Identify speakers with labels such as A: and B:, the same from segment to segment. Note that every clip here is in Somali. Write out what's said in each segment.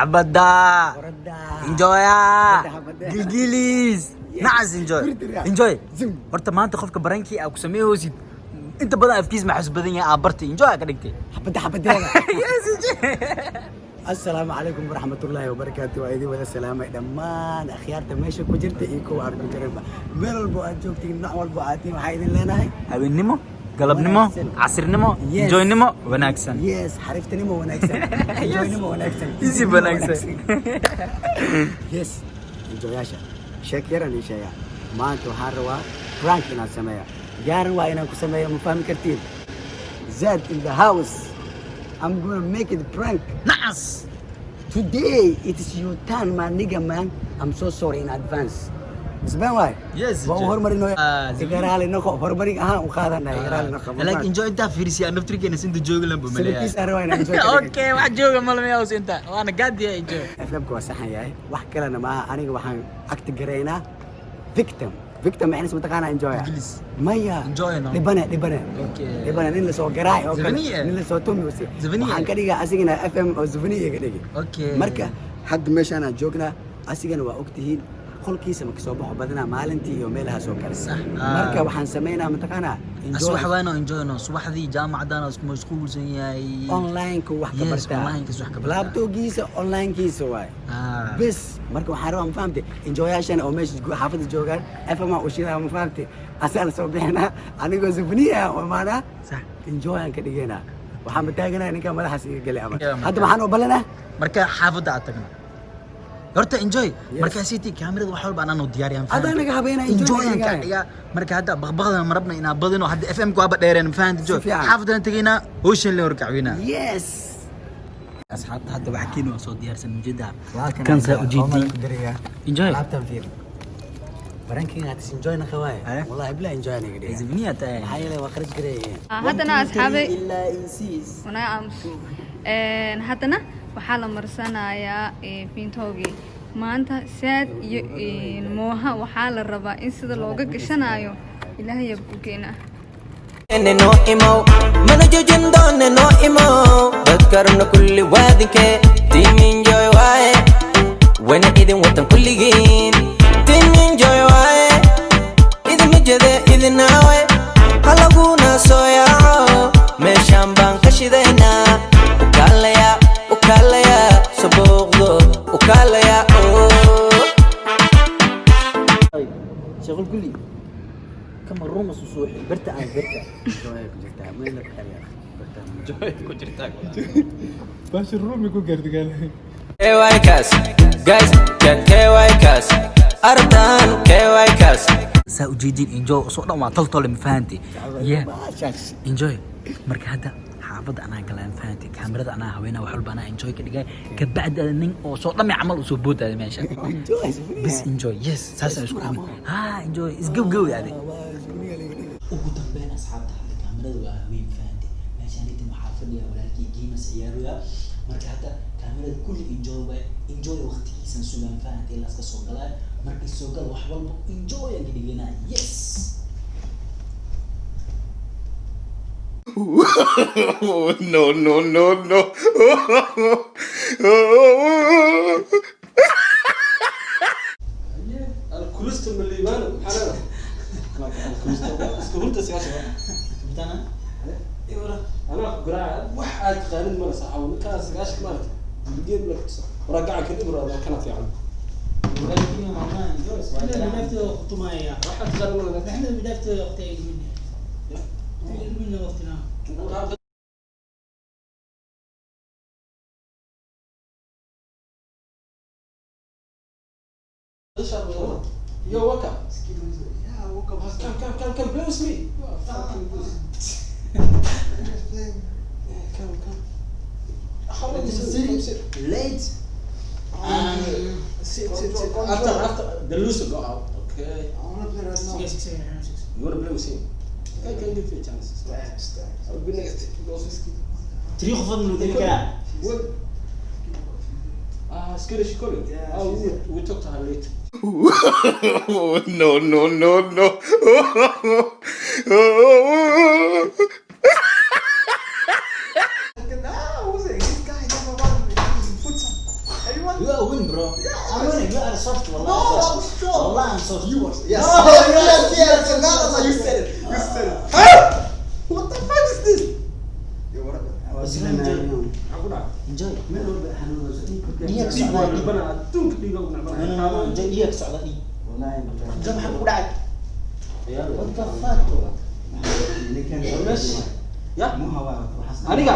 A: حبدا enjoy gilgilis نعس enjoy horta maanta qofka barankii aa ku sameeyoosid inta badan afkiis ma xus badan yahay abartay enjoy ka dhigtay
B: حبدا السلام عليكم ورحمة الله وبركاته وأيدي ولا سلامة دمان أخيارته ماشي كوجرت إيكو أرجو جربا ميل البوأجوك تيجي نحو البوأتي وحيدين لنا هاي
A: هاي نمو قلب نمو عصر نمو enjoy نمو وناكسن
B: يس حرفت نمو وناكسن enjoy نمو وناكسن
A: easy وناكسن
B: يس enjoy ياشا شكرا لشيا ما أنتو هاروا فرانك إن السمايا جاروا إن كسمايا مفاهم كتير زاد in the house I'm gonna make it prank.
A: نعس
B: Today it is your turn, my nigga man. I'm so sorry in advance. Isbaan waay?
A: Yes.
B: Waa hormarino. Igaraale naqo hormarin ahaan u qaadanay igaraale naqo.
A: like enjoy inta fiirsiya naftirkeena sinta jooga lanba maleeyaa.
B: Silkiis arwayna enjoy.
A: Okay wax jooga malmeeyaa sinta waana gaadiya enjoy.
B: FM-ku waa saxan yahay wax kalena ma aniga waxaan agti gareynaa victim macna isma taqaana enjoy.
A: English.
B: Maya.
A: Enjoy no.
B: Dhibane.
A: Okay.
B: Dhibane nin la soo garaay oo kale.
A: Zubaniye.
B: Nin la soo tumi wasi.
A: Zubaniye.
B: Waxaan ka dhigaa asigana FM oo Zubaniye ka dhigi.
A: Okay.
B: Marka hadda meeshaan aan joognaa asigana waa ogtihiin qolkiisa ma kasoo baxo badanaa maalintii iyo meelaha soo kale
A: Sax.
B: marka waxaan sameynaa mataqaanaa
A: aswax waano enjoy no subaxdii jaamacadana isku mashquulsan yahay
B: online ku wax ka
A: Yes,
B: bartaa
A: online ka wax ka bartaa.
B: laptopkiisa online kiisa waay bes marka waxaan rabaa ma fahamtay enjoyation oo meesha xaafada joogaan FM u shiraa ma fahamtay asal soo bixinaa anigoo zubniya oo maana
A: sax
B: enjoy aan ka dhigeynaa waxaan mataaganaa ninka madaxaas iga galay ama
A: Yeah,
B: hadda waxaan u balanaa
A: marka xaafada aad tagna horta enjoy marka city kamerada wax walba aan diyaariyaan
B: hadda anaga habeena
A: enjoy ka dhiga marka hadda baqbaqdan marabna ina badino hadda FM ku aba dheereen fahanti enjoy xaafadan tagayna hooshan le warkacwina
B: yes
A: asxaabta hadda wax kiin waa soo diyaarsan jida kan sa ujeedi enjoy
B: laabtan fiir barankiga aad enjoy na qawaay wallahi bila enjoy na gadiya
A: zibniya taa
B: hayla waa kharaj gareeyeen
C: haddana asxaabay
B: illa insis
C: wanaa amsu haddana waxaa la marsanayaa fiintoogii maanta saad iyo mooha waxaa la rabaa in sida looga gashanayo ilaahay abkukeena
D: no imo mana jojin doon no imo dadkarna kulli waadinke team enjoy waaye wana idin watan kulligiin team enjoy waaye idin mijade idin naawe halaguna soo yaaco meeshaan baan ka shidaynaa ukaalaya sabuuqdo ukaalaya
A: شغل كلي كم الروم صوصوحي برتا عن برتا
B: enjoy ku jirtaa meel la kariya
A: جوي كجرتاك
E: باش الروم يكون قرد قال
D: KY Kas guys get KY Kas Ardan KY Kas
A: سأجيدين enjoy soo dhan waa toltol ma fahanti yeah
B: shash
A: enjoy marka hadda xaafada anaa galaan fahanti kamerada anaa haweenaa wax walba anaa enjoy ka dhigay ka bacda nin oo soo dhami camal usoo boodaaday meesha
B: enjoy
A: بس enjoy yes ساسا isku ha enjoy isgowgow yaade ugu dambeyn asxaabta hadda kamerada waa haween fahanti meeshaan inta waxaa fadhiya walaalkii giimas ciyaaruya marka hadda kamerada kulli enjoy waqtigiisan sugan fahanti ilaa iska soo galaa markii soo gal wax walba enjoy aan dhiganaa yes
E: no
F: الكوليسترول من اللي يبان حلال الكوليسترول سياسة
A: بتاعنا
F: أنا قراءة واحد قانون مرة صح أو كان سجاش كمالت بيجيب لك ورجعك الإبرة إذا كانت يعني
A: ولكن معنا enjoy
G: احنا بدأت وقت ما هي
F: واحد قانون ولا
G: احنا بدأت وقت منه وقتنا
F: Yo, wake up. Yeah, woke up. Come, play with me. Come. How long is it? Sit.
A: late
F: Sit. After the loser go out. Okay.
G: I want to play right now. 6
F: You wanna play with him? I can give you a chance. I'll be next.
A: تاريخ فضل من الكلام
F: What? Skittish calling.
G: Yeah,
F: Oh,
G: she's
F: we talk to her later.
E: no
G: This guy never won futsal.
A: You are win, bro. I'm winning. You are soft. Wallah.
B: No, I'm strong.
A: Wallah, I'm soft.
B: You are. Yes.
H: No, yes. No, you said it. You said it. What the fuck is this? Yo, what happened?
A: Enjoy.
B: من هو حنون وزني كنت
A: إياك
F: Dhiig waa
A: سعودي.
F: dhibana adduunka dhiiga ugu nacbana.
A: Enjoy. إياك سعودي.
B: والله
A: جاب حق ودعك.
F: Yalla.
A: What the fuck?
B: ninkan
F: Mesh. Ya.
B: muu hawaa
F: Aniga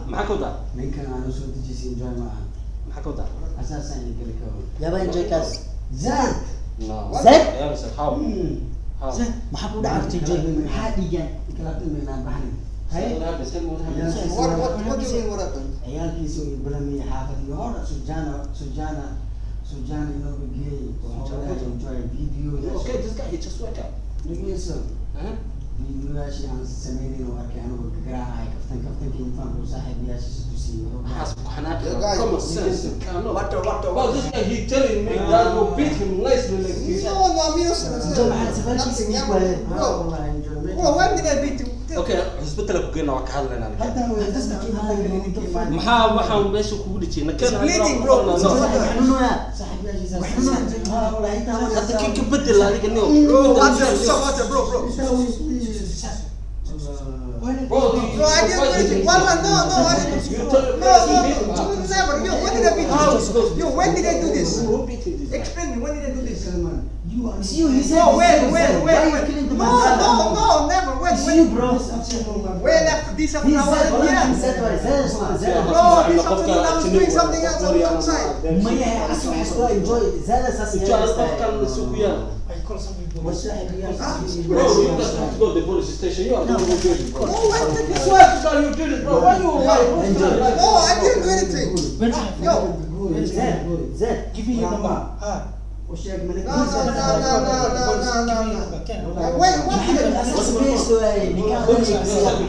F: maxaa ka wadaa?
B: ninkan aan usoo dejisay enjoy ma aha
F: Maxaa ka wadaa?
B: asaasan geli karo
A: يا بقى enjoy كاس.
B: zan
F: No.
A: Zed?
F: Yalla sir. How? How?
A: زين ما حق ودعك تنجوي.
B: maxaa dhigan kala dhimayna baxni hay
F: What happened? Tell me what happened.
B: Yes.
H: What do you mean? What happened?
B: ciyaalkiisu ibrahimiya xaafadii hore sujana inooga geeyey waxaa enjoy video
F: Okay, this guy he just wake up.
B: dhegeyso
F: Huh?
B: videoyaashii aan sameynayn oo arkay anigoo garaacay kaftankii infaanku saaxiibayaashiisa tusiyey
F: Has xanaaqi.
H: Yeah, guys,
F: Common
H: listen.
F: sense. Cannot.
H: What?
F: Well, this guy he telling me that you beat him nicely like this.
H: No, I mean,
B: enjoy maxaa safarkiisa ii waayay
H: Bro,
B: wallahi enjoy
H: bro, when did I beat you?
F: Okay, hospital ku geeyna waa ka hadlaynaa.
B: haddana way
F: Maxaa waxaan meesha kugu dhijiyay?
H: It's bleeding, bro.
F: Hadda kii ka bedel adiga nin.
H: Bro, what's up? Bro.
F: Bro,
H: No, I didn't do anything. Wallah, no, I didn't.
F: You tell me.
H: No, never. Yo, when did I beat you? Yo, when did I do this?
F: Who beat you this?
H: Explain me, when did I do this?
B: It's you, he said.
H: No, when?
B: Why are you killing the man?
H: No, never. When?
B: It's you, bro.
H: When after this, after I was
B: He
H: yeah.
B: said what he said.
H: Bro, this afternoon I was doing something else on the outside.
B: Maya asoo xasoo enjoy zada saas
F: Inta qofkan suuq yaal. Bro, you just have to go to the police station. You are the one who did it, bro.
H: No, when did this?
F: Swear to God you did it, bro. Why you lie?
H: No, I didn't do anything. Yo.
B: Zed, give me your number. وشيك من
H: No. Wait, what did I do?
B: What's the best way?
F: You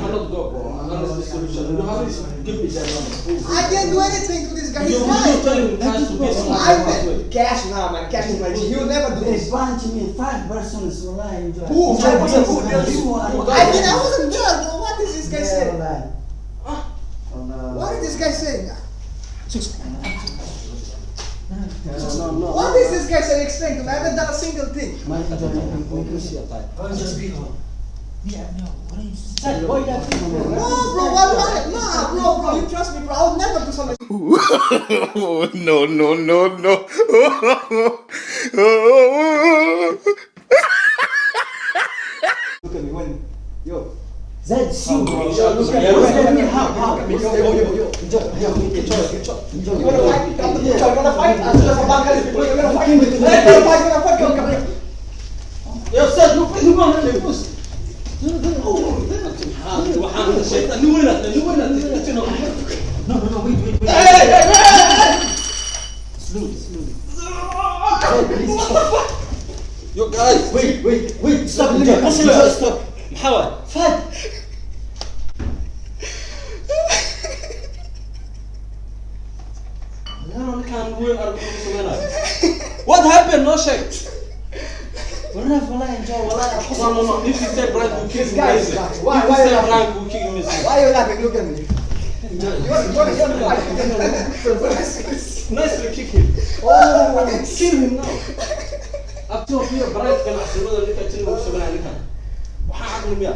F: cannot go, bro. Unless the solution. You have to give me that number.
H: I didn't do anything to this guy.
F: You
H: He's
F: will
H: lying.
F: tell him cash to get some
H: I went cash now, man. Cash is my G. He'll never do
B: They
H: this.
B: bunch me 5 persons. Wallahi enjoy.
H: Who?
B: Enjoy.
H: Who?
B: You
H: I wasn't there, bro. What is this guy
B: Yeah,
H: saying?
B: wallahi.
H: What is this guy saying?
F: No.
H: What is this guy saying? Explain to me. I haven't done a single thing.
B: My enjoy.
H: No, bro. What? Nah, bro. You trust me, bro. I'll never do something.
E: No.
H: Look at me when. Yo.
B: Zed, see you, bro.
F: Yo,
B: Look at
F: yo,
B: me. Look at me.
H: Yo.
B: How?
H: You wanna fight? You wanna fight? I'm just a bad guy. You wanna fight? You wanna fight?
F: يا استاذ مو ما اللي يفوز وحان الشيطان نوينا
B: No, wait. Slowly.
F: Yo guys
B: Wait. Stop. Enjoy. Stop.
F: محاول
B: Fad.
F: انا كان وين What happened? No shake.
B: Wallahi enjoy. Wallahi.
F: No. If you say Frank, you kill me.
H: Guys,
F: If
H: why
F: you say
H: you
F: Frank, you kill me.
H: Why are you laughing? Look at me.
F: Nicely kick him. Kill him now. Up to here, Frank can ask you whether you can tell me what waxaa caqli miya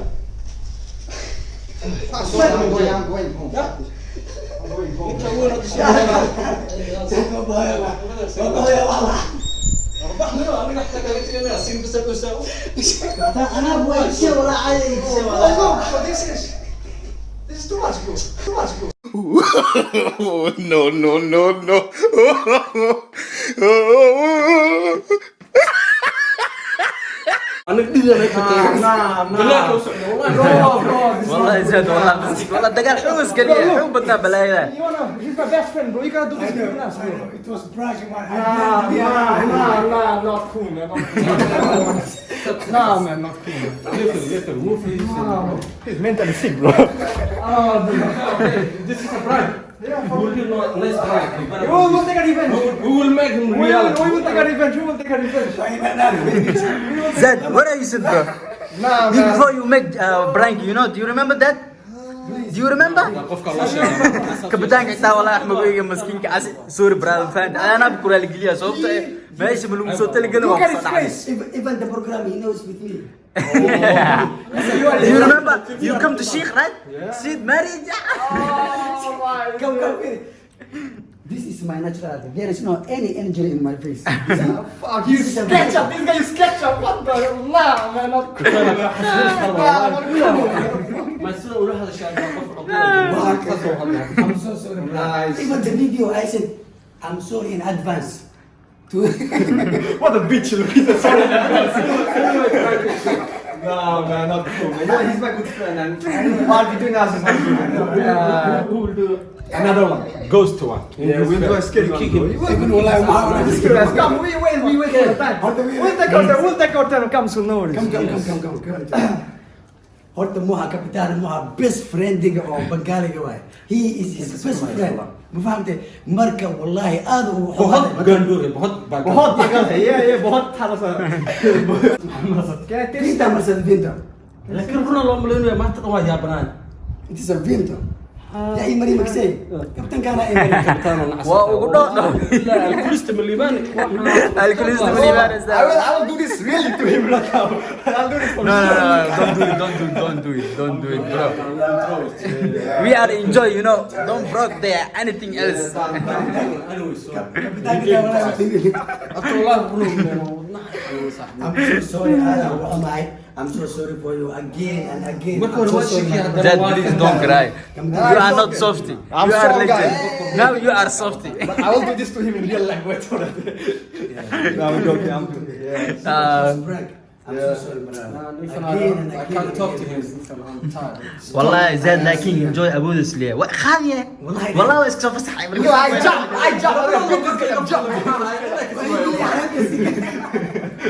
H: I swear I'm going home.
F: ninka weyn aniga xataa kaga teganaya siin bisa gosaa
B: أنا أبغى شيء ولا عادي شيء ولا.
H: No, this is too much, bro. Too much, bro.
E: No.
F: aniga dhidana ka tagay
A: والله زاد والله دقال حوس قليل حوم بدنا بلايا.
H: He's my best friend, bro. You gotta do this with us, bro.
E: It was bragging, man.
H: Nah, not cool, man. Nah, man, not cool.
F: little move
E: He's mentally sick, bro.
F: this is a prank
H: Yeah,
F: we will do nice prank
H: we'll take a revenge.
F: we will make him
H: We
F: reality
H: will take a revenge. We will take a revenge.
A: Zed, what are you said, bro?
H: Nah,
A: Before you make prank, you know? Do you remember that? Do you remember? كابتن كتا والله أحمد ويجي مسكين كعس سوري براد فان أنا بكرة الجلية صوبت ماشي بلوم صوت اللي
B: Look at his
A: قلنا
B: face. Even the program he knows with me.
A: Do you remember? You come to Sheikh, right? Sid married.
B: Come here. This is my natural. There is no any injury in my face.
E: Fuck, you sketch up. This guy is sketch up. What the? Nah, man, not.
F: ما يصير ولا هذا الشيء
B: I'm so sorry.
E: Nice.
B: Even the video I said, I'm sorry in advance. To
E: What a bitch! Look at the sorry. No, man, not cool, man. Yeah, he's my good friend, and what between us is not good. Another one. Ghost one. Yeah, we'll do a scary one.
B: even when I'm
E: Come, we wait for the time. We'll take our time. Come soon, no worries.
B: come. Horta muha kapitan muha best friend diga oo Bengaaliga waay. He is his best friend. Ma fahamtay marka wallahi aad uu
F: बहुत गंदूर है बहुत
E: बहुत पागल है ये बहुत थारा सा क्या है
B: Vinta marsad vinta.
F: لكن كنا لو مليون ما تقوى يا بنان
B: It is a vinta. Ya imari maksay. Kapitan kana imari.
F: لا الكريست من اليابان
A: الكريست من اليابان
E: I will do this really to him like now. I'll do this for
A: don't do it, bro. We are enjoy, you know. Don't broke there anything else.
B: Kapitan kita wallahi. I'm so sorry. I'm so sorry for you again and again. I'm so sorry.
A: Dad, please don't cry. You are not softy.
E: I'm
A: You are
E: sorry,
A: legend.
E: guys.
A: Now you are softy.
E: But I will do this to him in real life. Wait for that. No, I'm joking. I'm joking. Yeah.
B: I'm so sorry, brother. Again and
F: I
B: again.
F: can't talk to
B: and
F: him I'm tired
A: والله زاد لكن enjoy ابو ليه خاليه والله اسك سوف صحي
E: I jump.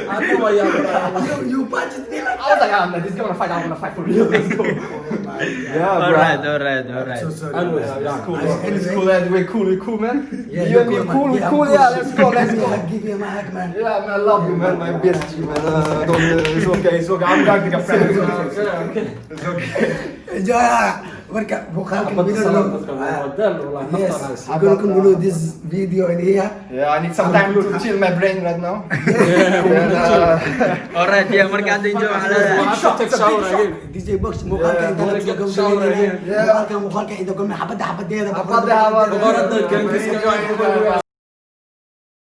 F: أقوى يا بنان
B: You budget me like
E: I was like, ah, this guy wanna fight. I wanna fight for real. Let's go. Yeah, bro.
A: alright.
B: so sorry.
E: Yeah, cool.
B: Anyway.
E: It's cool, and we're cool, man.
B: Yeah,
E: You and me,
B: man.
E: cool,
B: Yeah,
E: cool.
B: of
E: Yeah,
B: course.
E: let's go.
B: I'll give you my hug, man.
E: Yeah, man, I love you, man. My best, man. It's okay. I'm going to get friends. It's okay.
B: Enjoy. Marka bukhaalka video yes, I'm gonna conclude this video in here.
E: Yeah, I need some time to chill my brain right now.
A: alright يا مركز عندي enjoy على
B: DJ Box bukhaalka inta la joogo bukhaalka inta kuma xabada xabadeeda